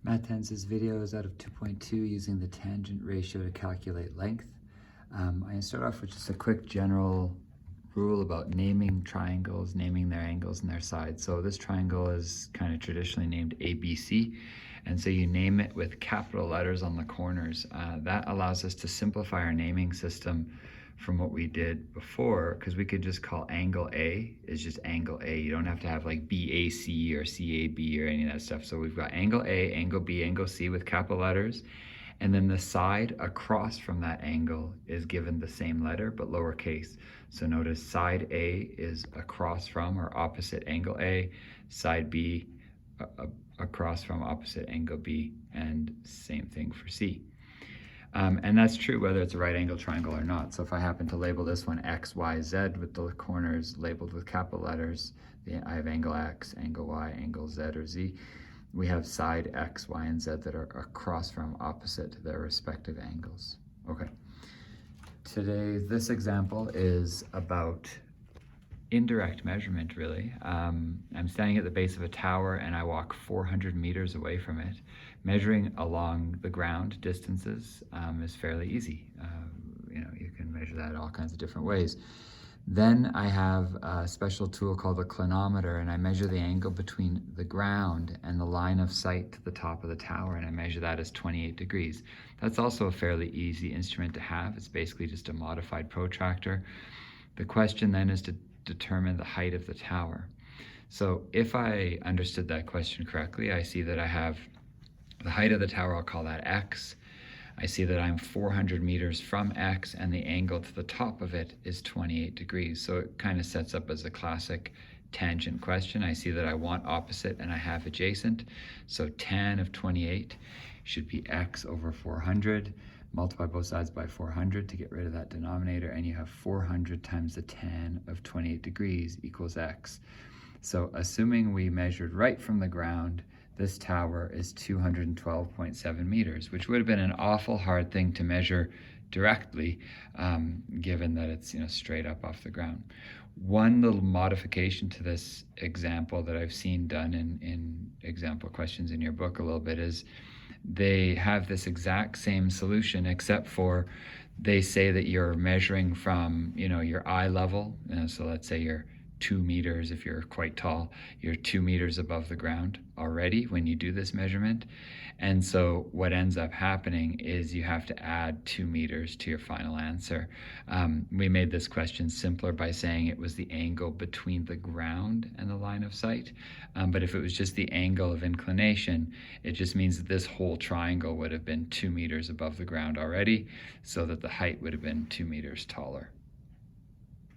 Math 10's video is out of 2.2 using the tangent ratio to calculate length. I'm going to start off with just a quick general rule about naming triangles, naming their angles and their sides. So this triangle is kind of traditionally named ABC, and so you name it with capital letters on the corners. That allows us to simplify our naming system from what we did before, because we could just call angle A is just angle A. You don't have to have like BAC or CAB or any of that stuff. So we've got angle A, angle B, angle C with capital letters, and then the side across from that angle is given the same letter but lowercase. So notice side A is across from or opposite angle A, side B across from opposite angle B, and same thing for C. And that's true whether it's a right angle triangle or not. So if I happen to label this one X, Y, Z with the corners labeled with capital letters, I have angle X, angle Y, angle Z or Z. We have side X, Y, and Z that are across from opposite their respective angles. Okay. Today, this example is about indirect measurement, really. I'm standing at the base of a tower and I walk 400 meters away from it. Measuring along the ground distances is fairly easy. You can measure that all kinds of different ways. Then I have a special tool called a clinometer, and I measure the angle between the ground and the line of sight to the top of the tower, and I measure that as 28 degrees. That's also a fairly easy instrument to have. It's basically just a modified protractor. The question then is to determine the height of the tower. So if I understood that question correctly, I see that I have the height of the tower, I'll call that X. I see that I'm 400 meters from X and the angle to the top of it is 28 degrees. So it kind of sets up as a classic tangent question. I see that I want opposite and I have adjacent. So tan of 28 should be X over 400. Multiply both sides by 400 to get rid of that denominator, and you have 400 times the tan of 28 degrees equals X. So assuming we measured right from the ground, this tower is 212.7 meters, which would have been an awful hard thing to measure directly, given that it's straight up off the ground. One little modification to this example that I've seen done in example questions in your book a little bit is they have this exact same solution, except for they say that you're measuring from your eye level. So let's say you're 2 meters. If you're quite tall, you're 2 meters above the ground already when you do this measurement. And so what ends up happening is you have to add 2 meters to your final answer. We made this question simpler by saying it was the angle between the ground and the line of sight. But if it was just the angle of inclination, it just means that this whole triangle would have been 2 meters above the ground already, so that the height would have been 2 meters taller.